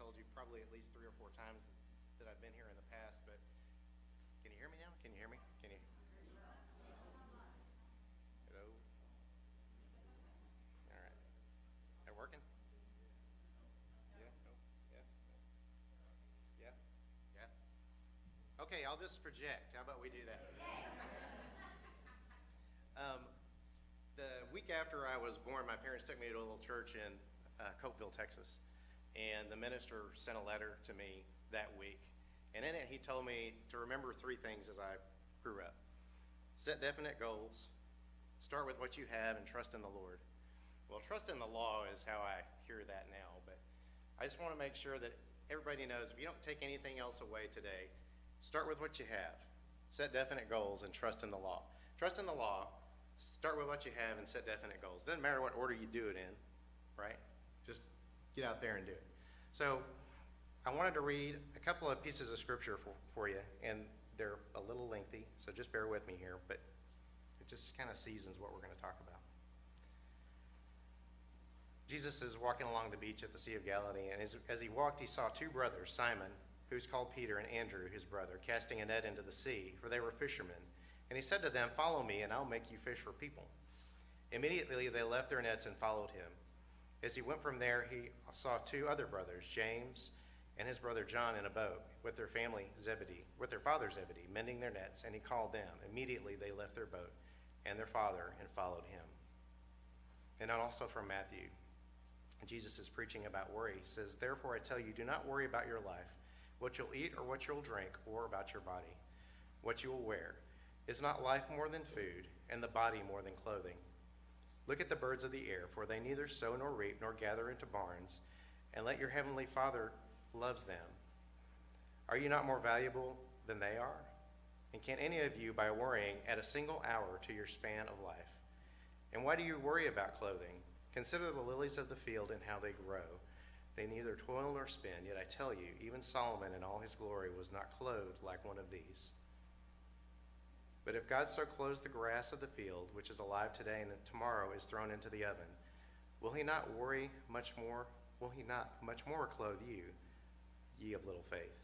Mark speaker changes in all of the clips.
Speaker 1: told you probably at least 3 or 4 times that I've been here in the past, but can you hear me now? Can you hear me? Can you? Hello? All right. That working? Yeah? No? Yeah? Yeah? Yeah? Okay, I'll just project. How about we do that? The week after I was born, my parents took me to a little church in Cokeville, Texas. And the minister sent a letter to me that week. And in it, he told me to remember 3 things as I grew up. Set definite goals, start with what you have, and trust in the Lord. Well, trust in the law is how I hear that now, but I just want to make sure that everybody knows if you don't take anything else away today, start with what you have, set definite goals, and trust in the law. Trust in the law, start with what you have, and set definite goals. Doesn't matter what order you do it in, right? Just get out there and do it. So I wanted to read a couple of pieces of scripture for you, and they're a little lengthy, so just bear with me here, but it just kind of seasons what we're going to talk about. Jesus is walking along the beach at the Sea of Galilee, and as he walked, he saw 2 brothers, Simon, who's called Peter, and Andrew, his brother, casting a net into the sea, for they were fishermen. And he said to them, "Follow me, and I'll make you fish for people." Immediately they left their nets and followed him. As he went from there, he saw 2 other brothers, James and his brother John, in a boat with their father Zebedee, mending their nets, and he called them. Immediately they left their boat and their father and followed him. And also from Matthew, Jesus is preaching about worry. He says, "Therefore I tell you, do not worry about your life, what you'll eat or what you'll drink, or about your body, what you will wear. Is not life more than food, and the body more than clothing? Look at the birds of the air, for they neither sow nor reap nor gather into barns, and let your heavenly Father loves them. Are you not more valuable than they are? And can any of you, by worrying, add a single hour to your span of life? And why do you worry about clothing? Consider the lilies of the field and how they grow. They neither toil nor spin, yet I tell you, even Solomon in all his glory was not clothed like one of these. But if God so clothes the grass of the field, which is alive today and tomorrow is thrown into the oven, will he not much more clothe you, ye of little faith?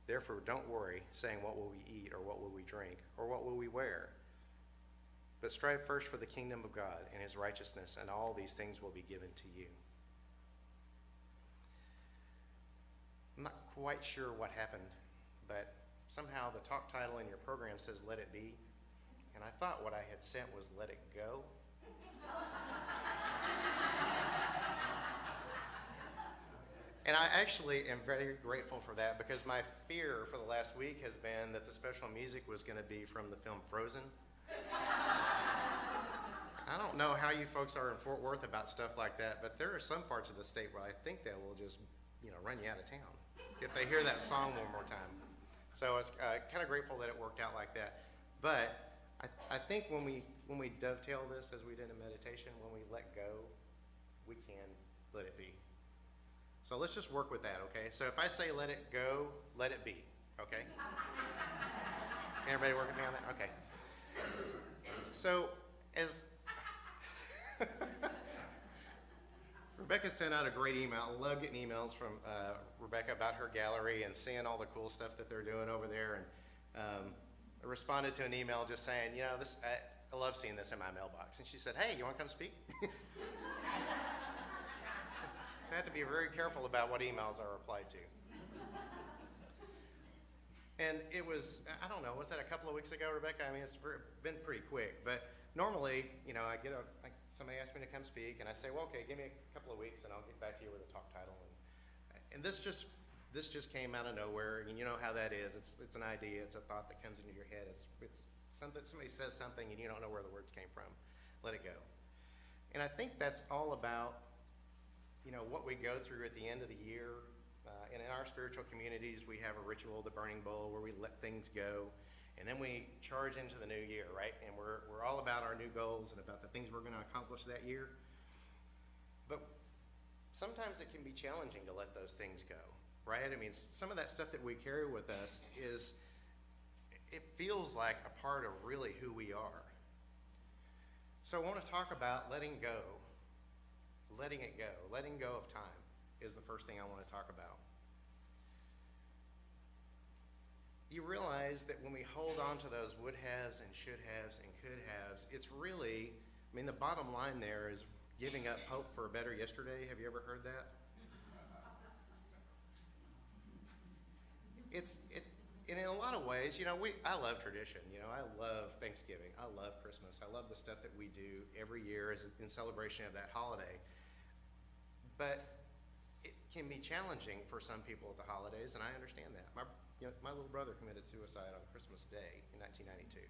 Speaker 1: Therefore don't worry, saying, what will we eat, or what will we drink, or what will we wear? But strive first for the kingdom of God and his righteousness, and all these things will be given to you." I'm not quite sure what happened, but somehow the talk title in your program says "Let It Be," and I thought what I had sent was "Let It Go." And I actually am very grateful for that, because my fear for the last week has been that the special music was going to be from the film Frozen. I don't know how you folks are in Fort Worth about stuff like that, but there are some parts of the state where I think they will just, run you out of town if they hear that song one more time. So I was kind of grateful that it worked out like that. But I think when we dovetail this, as we did in meditation, when we let go, we can let it be. So let's just work with that, okay? So if I say let it go, let it be, okay? Can everybody work with me on that? Okay. So as Rebecca sent out a great email. I love getting emails from Rebecca about her gallery and seeing all the cool stuff that they're doing over there. And I responded to an email just saying, I love seeing this in my mailbox. And she said, "Hey, you want to come speak?" So I had to be very careful about what emails I replied to. And it was, I don't know, was that a couple of weeks ago, Rebecca? I mean, it's been pretty quick. But normally, somebody asked me to come speak, and I say, well, okay, give me a couple of weeks, and I'll get back to you with a talk title. And this just came out of nowhere, and you know how that is. It's an idea, it's a thought that comes into your head. It's something, somebody says something, and you don't know where the words came from. Let it go. And I think that's all about, what we go through at the end of the year. And in our spiritual communities, we have a ritual, the burning bowl, where we let things go. And then we charge into the new year, right? And we're all about our new goals and about the things we're going to accomplish that year. But sometimes it can be challenging to let those things go, right? I mean, some of that stuff that we carry with us it feels like a part of really who we are. So I want to talk about letting go, letting it go, letting go of time is the first thing I want to talk about. You realize that when we hold on to those would haves and should haves and could haves, it's really, the bottom line there is giving up hope for a better yesterday. Have you ever heard that? And in a lot of ways, I love tradition. I love Thanksgiving. I love Christmas. I love the stuff that we do every year in celebration of that holiday. But it can be challenging for some people at the holidays, and I understand that. My little brother committed suicide on Christmas Day in 1992.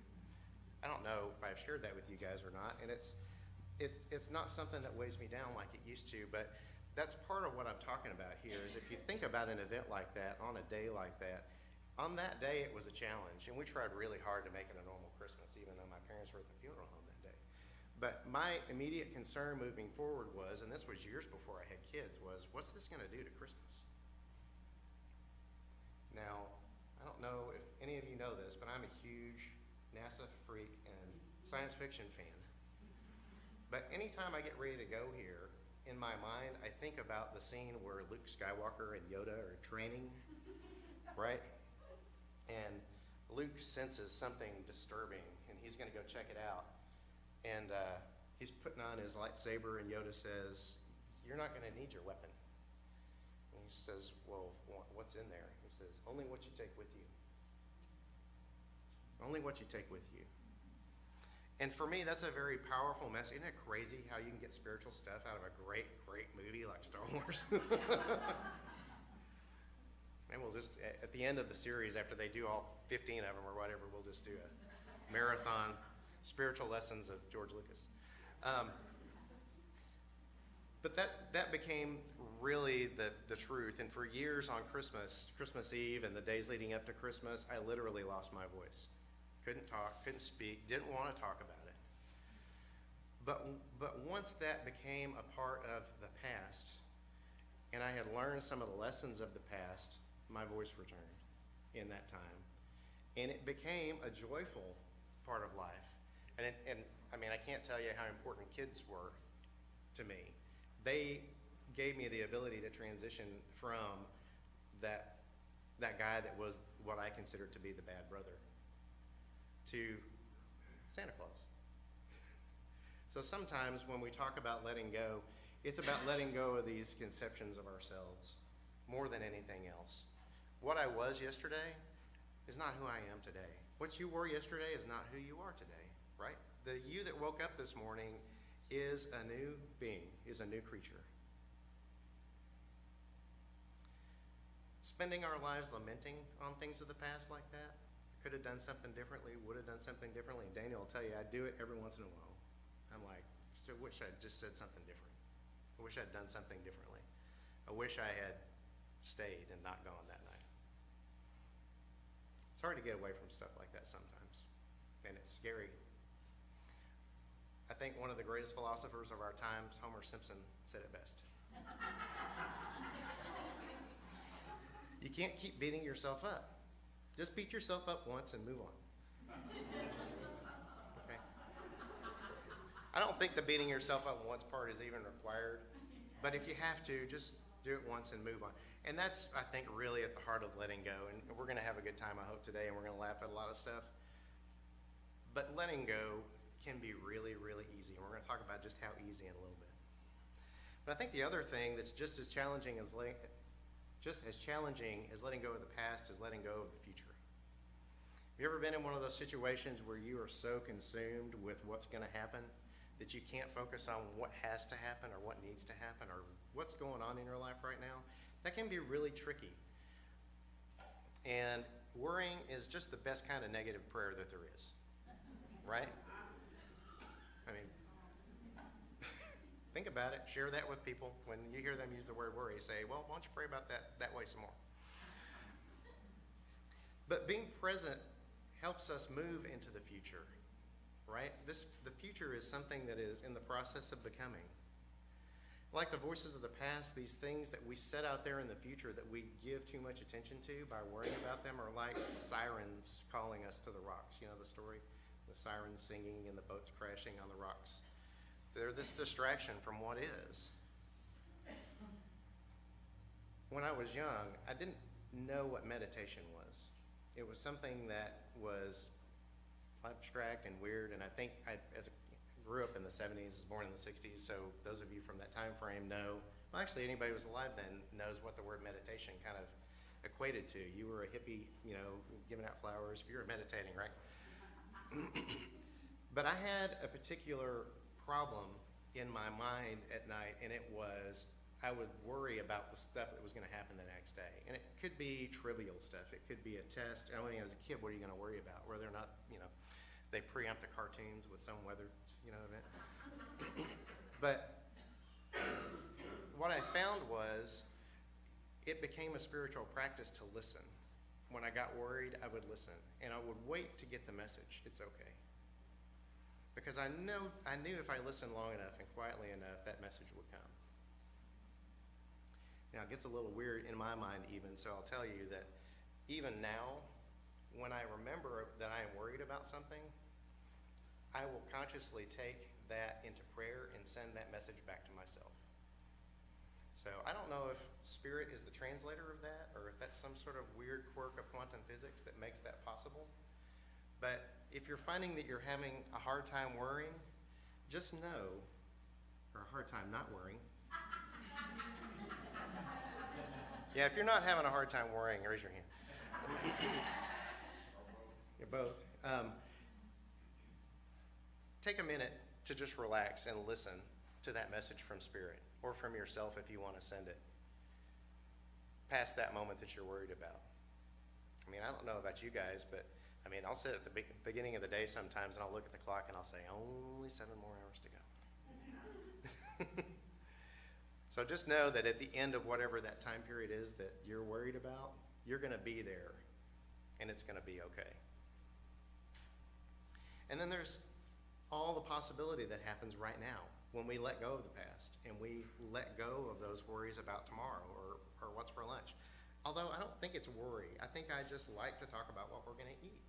Speaker 1: I don't know if I've shared that with you guys or not, and it's not something that weighs me down like it used to, but that's part of what I'm talking about here, is if you think about an event like that, on a day like that, on that day it was a challenge, and we tried really hard to make it a normal Christmas, even though my parents were at the funeral home that day. But my immediate concern moving forward was, and this was years before I had kids, was what's this gonna do to Christmas? Now, I don't know if any of you know this, but I'm a huge NASA freak and science fiction fan. But anytime I get ready to go here, in my mind, I think about the scene where Luke Skywalker and Yoda are training, right? And Luke senses something disturbing, and he's gonna go check it out. And he's putting on his lightsaber, and Yoda says, "You're not gonna need your weapon." And he says, "Well, what's in there?" He says, "Only what you take with you. Only what you take with you." And for me, that's a very powerful message. Isn't it crazy how you can get spiritual stuff out of a great, great movie like Star Wars? And we'll just, at the end of the series, after they do all 15 of them or whatever, we'll just do a marathon spiritual lessons of George Lucas. But that became really the truth. And for years on Christmas Eve and the days leading up to Christmas, I literally lost my voice. Couldn't talk, couldn't speak, didn't want to talk about it. But once that became a part of the past, and I had learned some of the lessons of the past, my voice returned in that time. And it became a joyful part of life. And I can't tell you how important kids were to me. They gave me the ability to transition from that guy that was what I considered to be the bad brother to Santa Claus. So sometimes when we talk about letting go, it's about letting go of these conceptions of ourselves more than anything else. What I was yesterday is not who I am today. What you were yesterday is not who you are today, right? The you that woke up this morning is a new being, is a new creature. Spending our lives lamenting on things of the past like that, could have done something differently, would have done something differently. Daniel will tell you, I do it every once in a while. I'm like, so I wish I'd just said something different. I wish I'd done something differently. I wish I had stayed and not gone that night. It's hard to get away from stuff like that sometimes, and it's scary. I think one of the greatest philosophers of our times, Homer Simpson, said it best. You can't keep beating yourself up. Just beat yourself up once and move on. Okay? I don't think the beating yourself up once part is even required, but if you have to, just do it once and move on. And that's, I think, really at the heart of letting go. And we're going to have a good time, I hope, today, and we're going to laugh at a lot of stuff. But letting go can be really, really easy. And we're going to talk about just how easy in a little bit. But I think the other thing that's just as challenging as letting go of the past is letting go of the future. Have you ever been in one of those situations where you are so consumed with what's going to happen that you can't focus on what has to happen or what needs to happen or what's going on in your life right now? That can be really tricky. And worrying is just the best kind of negative prayer that there is, right? I mean, think about it, share that with people. When you hear them use the word worry, say, well, why don't you pray about that way some more? But being present helps us move into the future, right? The future is something that is in the process of becoming. Like the voices of the past, these things that we set out there in the future that we give too much attention to by worrying about them are like sirens calling us to the rocks. You know the story? The sirens singing and the boats crashing on the rocks. They're this distraction from what is. When I was young, I didn't know what meditation was. It was something that was abstract and weird, and I think grew up in the 70s, was born in the 60s, so those of you from that time frame know, well, actually anybody who was alive then knows what the word meditation kind of equated to. You were a hippie, giving out flowers, you were meditating, right? But I had a particular problem in my mind at night, and it was I would worry about the stuff that was going to happen the next day. And it could be trivial stuff. It could be a test. I mean, as a kid, what are you going to worry about? Whether or not, they preempt the cartoons with some weather, event. But what I found was it became a spiritual practice to listen. When I got worried, I would listen. And I would wait to get the message. It's okay. Because I knew if I listened long enough and quietly enough, that message would come. Now, it gets a little weird in my mind even, so I'll tell you that even now, when I remember that I am worried about something, I will consciously take that into prayer and send that message back to myself. So I don't know if spirit is the translator of that, or if that's some sort of weird quirk of quantum physics that makes that possible. But if you're finding that you're having a hard time worrying, just know, or a hard time not worrying. Yeah, if you're not having a hard time worrying, raise your hand. You're both. Take a minute to just relax and listen to that message from Spirit, or from yourself if you want to send it, past that moment that you're worried about. I mean, I don't know about you guys, but I'll sit at the beginning of the day sometimes and I'll look at the clock and I'll say, only 7 more hours to go. So just know that at the end of whatever that time period is that you're worried about, you're going to be there and it's going to be okay. And then there's all the possibility that happens right now when we let go of the past and we let go of those worries about tomorrow or what's for lunch. Although I don't think it's worry. I think I just like to talk about what we're going to eat.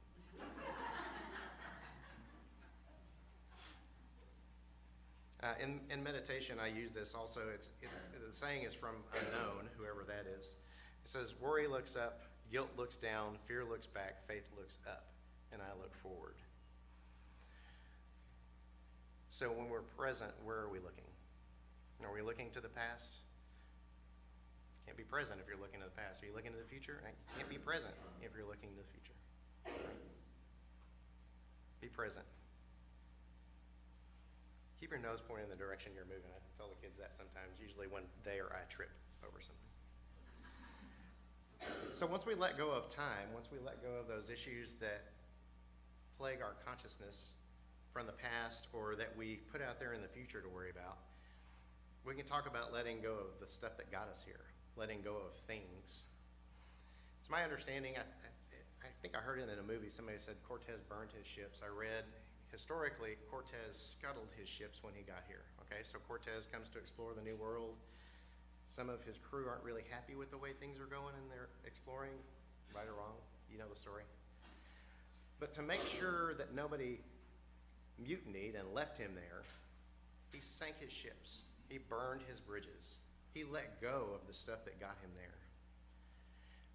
Speaker 1: In meditation, I use this also. The saying is from Unknown, whoever that is. It says, worry looks up, guilt looks down, fear looks back, faith looks up, and I look forward. So when we're present, where are we looking? Are we looking to the past? Can't be present if you're looking to the past. Are you looking to the future? Can't be present if you're looking to the future. Be present. Keep your nose pointing in the direction you're moving. I tell the kids that sometimes, usually when they or I trip over something. So once we let go of time, once we let go of those issues that plague our consciousness from the past or that we put out there in the future to worry about, we can talk about letting go of the stuff that got us here, letting go of things. It's my understanding, I think I heard it in a movie, somebody said Cortez burned his ships. I read historically, Cortez scuttled his ships when he got here. Okay, so Cortez comes to explore the New World. Some of his crew aren't really happy with the way things are going and they're exploring, right or wrong, you know the story. But to make sure that nobody mutinied and left him there, he sank his ships. He burned his bridges. He let go of the stuff that got him there.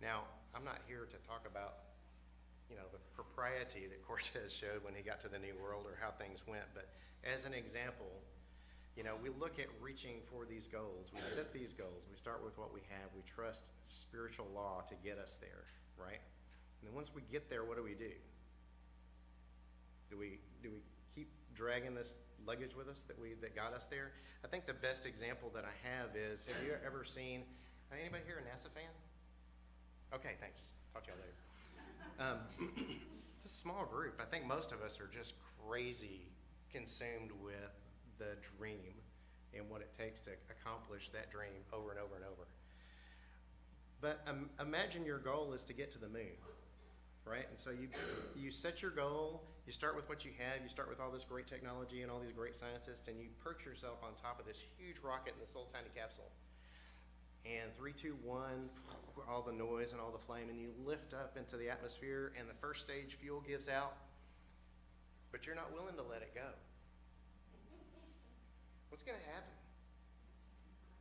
Speaker 1: Now, I'm not here to talk about the propriety that Cortez showed when he got to the New World or how things went. But as an example, we look at reaching for these goals. We set these goals. We start with what we have. We trust spiritual law to get us there, right? And then once we get there, what do? Do we keep dragging this luggage with us that got us there? I think the best example that I have is, have you ever seen, anybody here a NASA fan? Okay, thanks. Talk to y'all later. It's a small group. I think most of us are just crazy consumed with the dream and what it takes to accomplish that dream over and over and over. But imagine your goal is to get to the moon, right? And so you set your goal, you start with what you have, you start with all this great technology and all these great scientists, and you perch yourself on top of this huge rocket in this little tiny capsule. And 3, 2, 1, all the noise and all the flame, and you lift up into the atmosphere, and the first stage fuel gives out, but you're not willing to let it go. What's going to happen?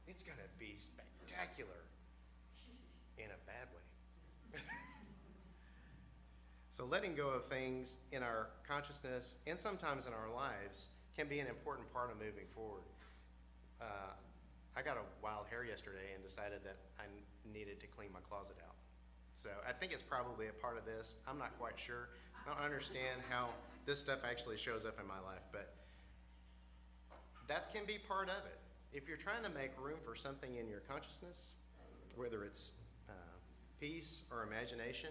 Speaker 1: It's going to be spectacular. in a bad way. So letting go of things in our consciousness and sometimes in our lives can be an important part of moving forward. I got a wild hair yesterday and decided that I needed to clean my closet out. So I think it's probably a part of this. I'm not quite sure. I don't understand how this stuff actually shows up in my life, but that can be part of it. If you're trying to make room for something in your consciousness, whether it's peace or imagination,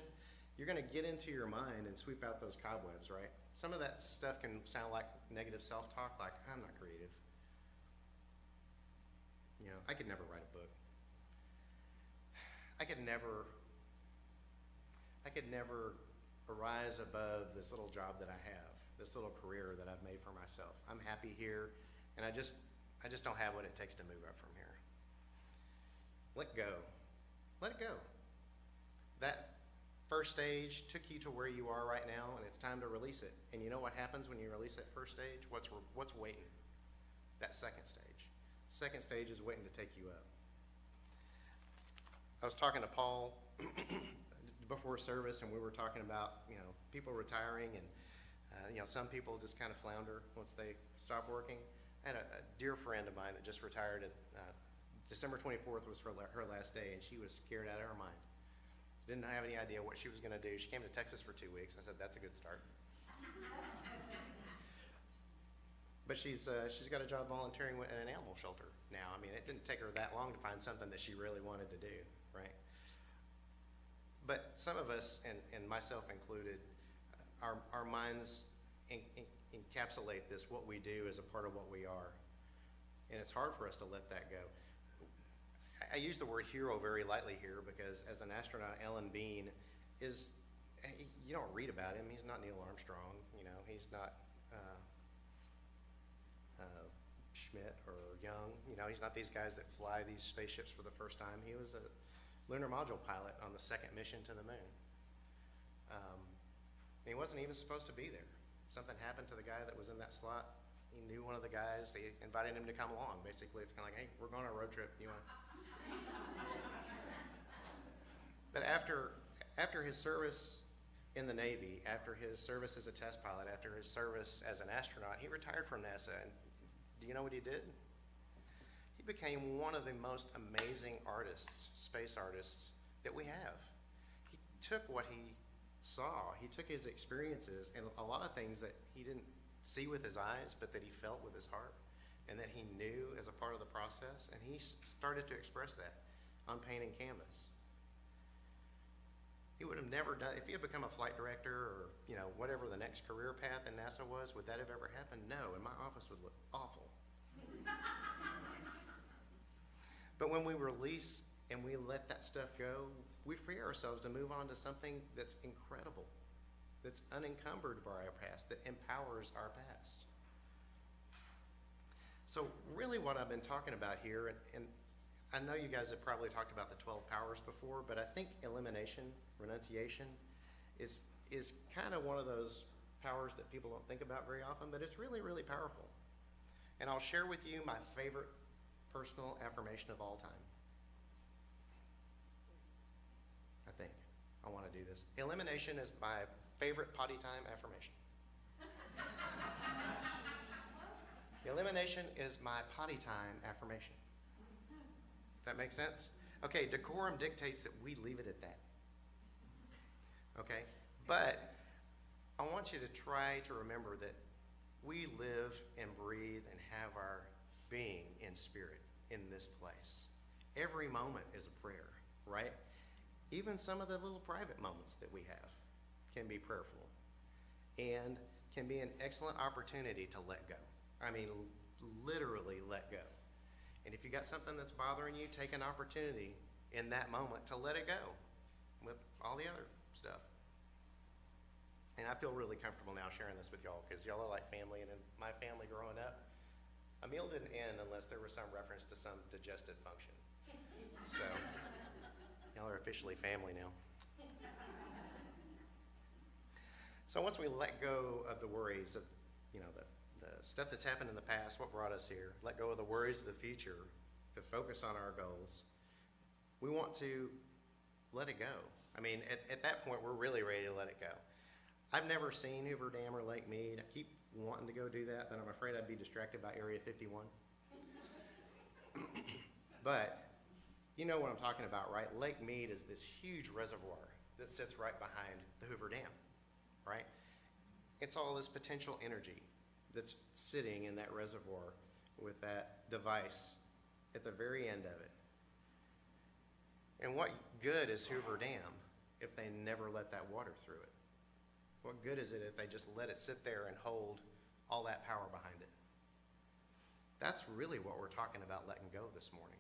Speaker 1: you're going to get into your mind and sweep out those cobwebs, right? Some of that stuff can sound like negative self-talk, like, I'm not creative. You know, I could never write a book. I could never arise above this little job that I have, this little career that I've made for myself. I'm happy here, and I just don't have what it takes to move up from here. Let go. Let it go. That first stage took you to where you are right now, and it's time to release it. And you know what happens when you release that first stage? What's waiting? That second stage. Second stage is waiting to take you up. I was talking to Paul before service, and we were talking about, you know, people retiring, and some people just kind of flounder once they stop working. I had a dear friend of mine that just retired at December 24th was her last day, and she was scared out of her mind. Didn't have any idea what she was going to do. She came to Texas for 2 weeks. I said, that's a good start. But she's got a job volunteering at an animal shelter now. I mean, it didn't take her that long to find something that she really wanted to do, right? But some of us, and myself included, our minds encapsulate this, what we do, as a part of what we are. And it's hard for us to let that go. I use the word hero very lightly here because as an astronaut, Alan Bean you don't read about him. He's not Neil Armstrong, you know, he's not Schmidt or Young, you know, he's not these guys that fly these spaceships for the first time. He was a lunar module pilot on the second mission to the moon. And he wasn't even supposed to be there. Something happened to the guy that was in that slot. He knew one of the guys. They invited him to come along. Basically, it's kind of like, hey, we're going on a road trip. You want to? But after his service in the Navy, after his service as a test pilot, after his service as an astronaut, he retired from NASA. And do you know what he did? He became one of the most amazing artists, space artists, that we have. He took what he saw, he took his experiences, and a lot of things that he didn't see with his eyes, but that he felt with his heart, and that he knew as a part of the process, and he started to express that on paint and canvas. He would have never done, if he had become a flight director or, you know, whatever the next career path in NASA was, would that have ever happened? No, and my office would look awful. But when we release and we let that stuff go, we free ourselves to move on to something that's incredible, that's unencumbered by our past, that empowers our past. So really what I've been talking about here, and I know you guys have probably talked about the 12 powers before, but I think elimination, renunciation, is kind of one of those powers that people don't think about very often, but it's really, really powerful. And I'll share with you my favorite personal affirmation of all time. I think I want to do this. Elimination is my favorite potty time affirmation. Elimination is my potty time affirmation. That makes sense? Okay, decorum dictates that we leave it at that. Okay? But I want you to try to remember that we live and breathe and have our being in spirit in this place. Every moment is a prayer, right? Even some of the little private moments that we have can be prayerful and can be an excellent opportunity to let go. I mean, literally let go. And if you got something that's bothering you, take an opportunity in that moment to let it go with all the other stuff. And I feel really comfortable now sharing this with y'all because y'all are like family, and in my family growing up, a meal didn't end unless there was some reference to some digestive function. So y'all are officially family now. So once we let go of the worries of, you know, the stuff that's happened in the past, what brought us here, let go of the worries of the future to focus on our goals, we want to let it go. I mean, at that point, we're really ready to let it go. I've never seen Hoover Dam or Lake Mead. I keep wanting to go do that, but I'm afraid I'd be distracted by Area 51. But you know what I'm talking about, right? Lake Mead is this huge reservoir that sits right behind the Hoover Dam, right? It's all this potential energy that's sitting in that reservoir with that device at the very end of it. And what good is Hoover Dam if they never let that water through it? What good is it if they just let it sit there and hold all that power behind it? That's really what we're talking about letting go this morning.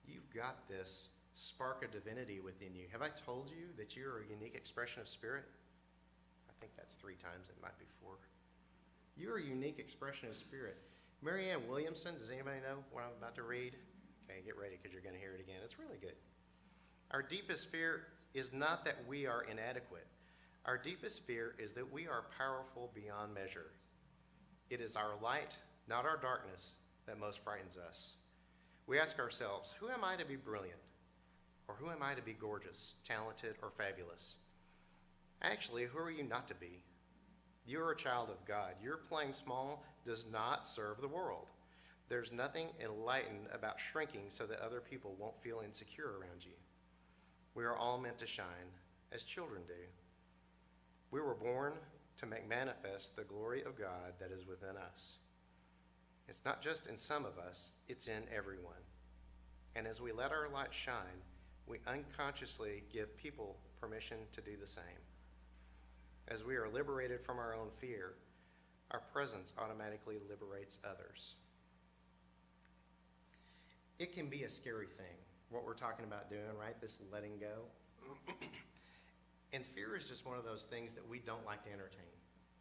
Speaker 1: You've got this spark of divinity within you. Have I told you that you're a unique expression of spirit? I think that's 3 times, it might be 4. You're a unique expression of spirit. Marianne Williamson, does anybody know what I'm about to read? Okay, get ready because you're going to hear it again. It's really good. Our deepest fear is not that we are inadequate. Our deepest fear is that we are powerful beyond measure. It is our light, not our darkness, that most frightens us. We ask ourselves, who am I to be brilliant? Or who am I to be gorgeous, talented, or fabulous? Actually, who are you not to be? You're a child of God. Your playing small does not serve the world. There's nothing enlightened about shrinking so that other people won't feel insecure around you. We are all meant to shine, as children do. We were born to make manifest the glory of God that is within us. It's not just in some of us, it's in everyone. And as we let our light shine, we unconsciously give people permission to do the same. As we are liberated from our own fear, our presence automatically liberates others. It can be a scary thing, what we're talking about doing, right? This letting go. And fear is just one of those things that we don't like to entertain,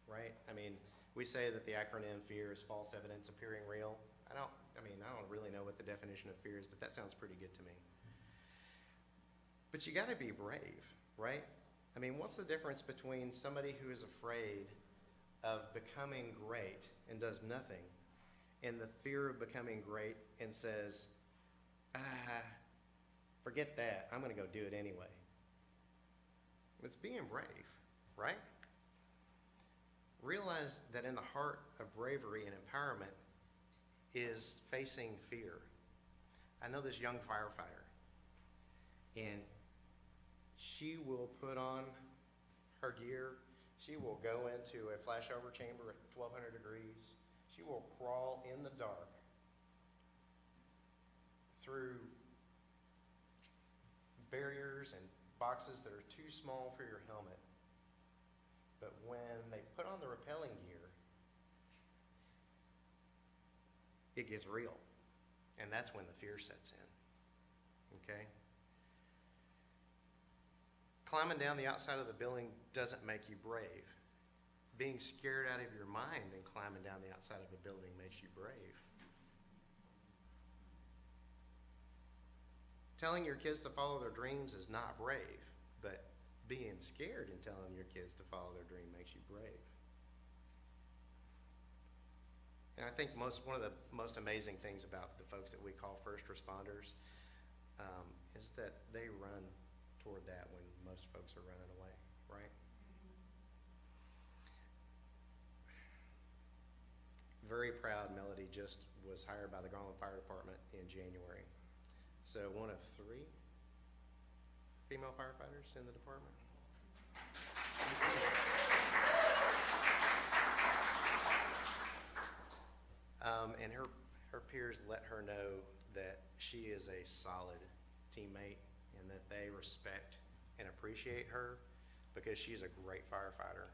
Speaker 1: right? I mean, we say that the acronym FEAR is false evidence appearing real. I don't really know what the definition of fear is, but that sounds pretty good to me. But you gotta be brave, right? I mean, what's the difference between somebody who is afraid of becoming great and does nothing, and the fear of becoming great and says, forget that, I'm gonna go do it anyway? It's being brave, right? Realize that in the heart of bravery and empowerment is facing fear. I know this young firefighter, and she will put on her gear. She will go into a flashover chamber at 1,200 degrees. She will crawl in the dark through barriers and boxes that are too small for your helmet. But when they put on the rappelling gear, it gets real. And that's when the fear sets in, okay? Climbing down the outside of the building doesn't make you brave. Being scared out of your mind and climbing down the outside of a building makes you brave. Telling your kids to follow their dreams is not brave, but being scared and telling your kids to follow their dream makes you brave. And I think one of the most amazing things about the folks that we call first responders is that they run toward that when most folks are running away, right? Very proud, Melody just was hired by the Garland Fire Department in January. So one of 3 female firefighters in the department. And her peers let her know that she is a solid teammate and that they respect and appreciate her because she's a great firefighter,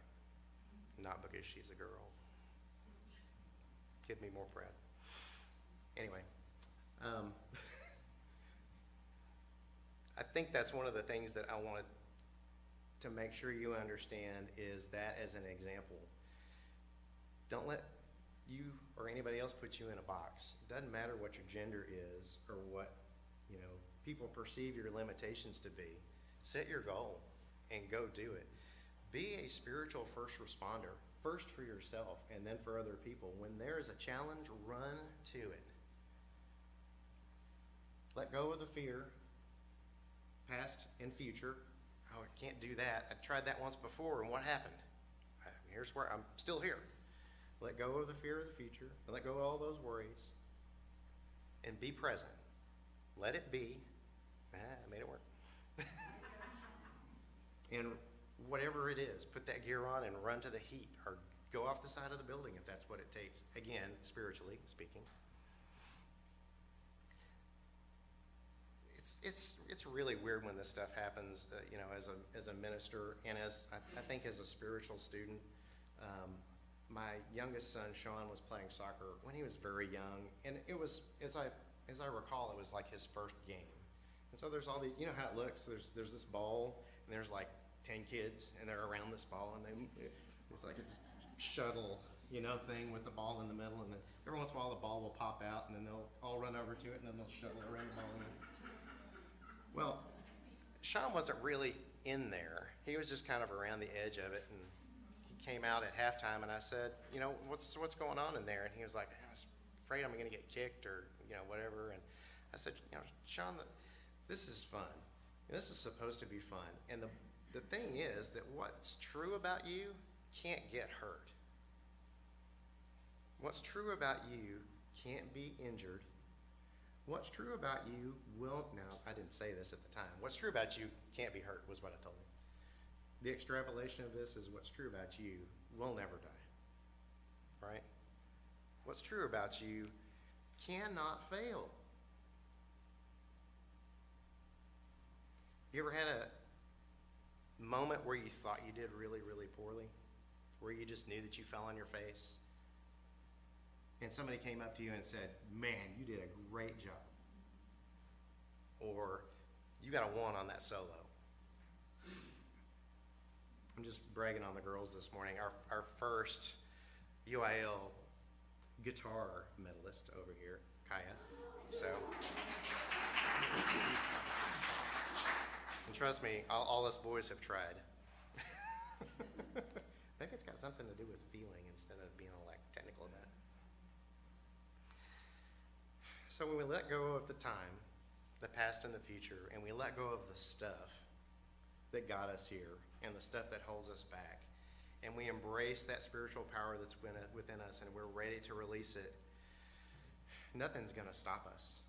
Speaker 1: not because she's a girl. Kid me more proud. Anyway, I think that's one of the things that I wanted to make sure you understand is that as an example. Don't let you or anybody else put you in a box. It doesn't matter what your gender is or what people perceive your limitations to be. Set your goal and go do it. Be a spiritual first responder, first for yourself and then for other people. When there is a challenge, run to it. Let go of the fear. past and future. Oh, I can't do that. I tried that once before, and what happened? Here's where I'm still here. Let go of the fear of the future, and let go of all those worries, and be present. Let it be. I made it work. And whatever it is, put that gear on and run to the heat, or go off the side of the building if that's what it takes. Again, spiritually speaking. It's really weird when this stuff happens, as a minister and as I think as a spiritual student. My youngest son Sean was playing soccer when he was very young, and it was, as I recall, it was like his first game. And so there's all these, you know how it looks. There's this ball, and there's like 10 kids, and they're around this ball, and it's like it's a shuttle, thing with the ball in the middle, and then every once in a while the ball will pop out, and then they'll all run over to it, and then they'll shuttle around the ball. Well, Sean wasn't really in there. He was just kind of around the edge of it, and he came out at halftime, and I said, what's going on in there? And he was like, I was afraid I'm going to get kicked or, whatever. And I said, Sean, this is fun. This is supposed to be fun. And the thing is that what's true about you can't get hurt. What's true about you can't be injured. What's true about you will, now I didn't say this at the time, what's true about you can't be hurt was what I told him. The extrapolation of this is what's true about you will never die, right? What's true about you cannot fail. You ever had a moment where you thought you did really, really poorly? Where you just knew that you fell on your face? And somebody came up to you and said, man, you did a great job. Or, you got a 1 on that solo. I'm just bragging on the girls this morning. Our first UIL guitar medalist over here, Kaya. So, and trust me, all us boys have tried. Maybe it's got something to do with feeling instead of being all technical about it. So when we let go of the time, the past and the future, and we let go of the stuff that got us here and the stuff that holds us back, and we embrace that spiritual power that's within us, and we're ready to release it, nothing's going to stop us,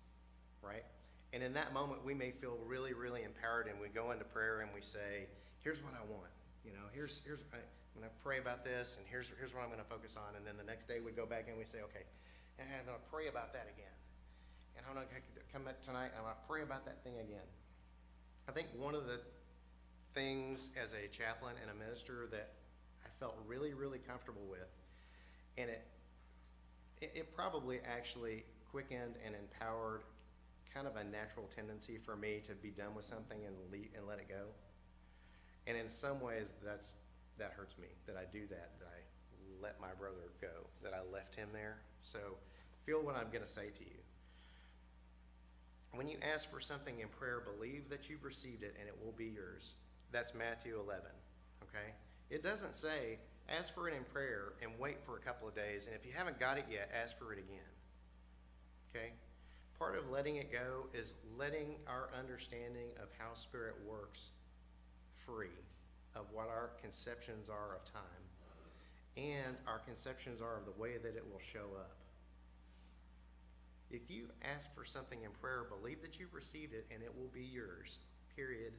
Speaker 1: right? And in that moment, we may feel really, really empowered, and we go into prayer and we say, here's what I want. I'm going to pray about this, and here's what I'm going to focus on. And then the next day we go back and we say, okay, and I'm going to pray about that again. And I'm going to come back tonight and I'm going to pray about that thing again. I think one of the things as a chaplain and a minister that I felt really, really comfortable with, and it probably actually quickened and empowered kind of a natural tendency for me to be done with something and let it go. And in some ways that hurts me, that I do that I let my brother go, that I left him there. So feel what I'm going to say to you. When you ask for something in prayer, believe that you've received it and it will be yours. That's Matthew 11, okay? It doesn't say, ask for it in prayer and wait for a couple of days, and if you haven't got it yet, ask for it again, okay? Part of letting it go is letting our understanding of how Spirit works free of what our conceptions are of time and our conceptions are of the way that it will show up. If you ask for something in prayer, believe that you've received it and it will be yours. Period.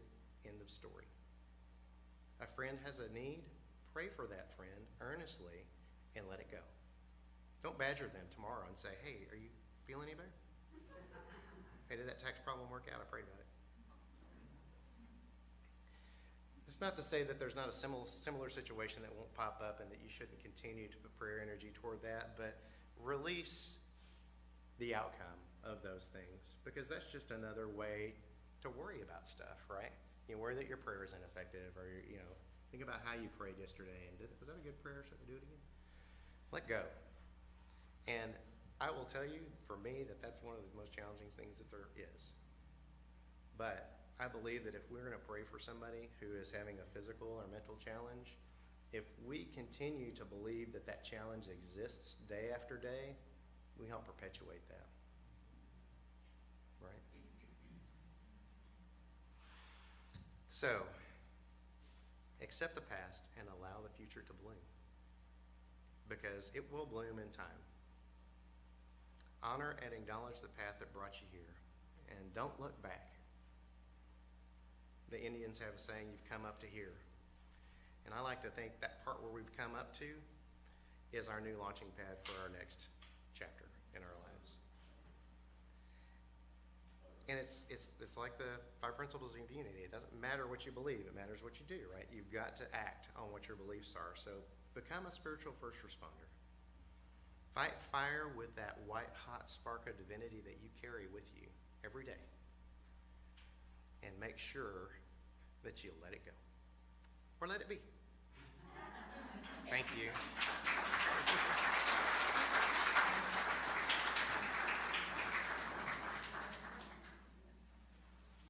Speaker 1: End of story. A friend has a need, pray for that friend earnestly and let it go. Don't badger them tomorrow and say, hey, are you feeling any better? Hey, did that tax problem work out? I prayed about it. It's not to say that there's not a similar situation that won't pop up and that you shouldn't continue to put prayer energy toward that, but release the outcome of those things, because that's just another way to worry about stuff, right? Worry that your prayer is ineffective, or think about how you prayed yesterday and was that a good prayer? Should I do it again? Let go. And I will tell you, for me, that's one of the most challenging things that there is. But I believe that if we're going to pray for somebody who is having a physical or mental challenge, if we continue to believe that challenge exists day after day, we help perpetuate that, right? So, accept the past and allow the future to bloom, because it will bloom in time. Honor and acknowledge the path that brought you here, and don't look back. The Indians have a saying, you've come up to here. And I like to think that part where we've come up to is our new launching pad for our next chapter in our lives. And it's like the 5 principles of unity. It doesn't matter what you believe, it matters what you do, right? You've got to act on what your beliefs are. So become a spiritual first responder. Fight fire with that white-hot spark of divinity that you carry with you every day. And make sure that you let it go. Or let it be. Thank you.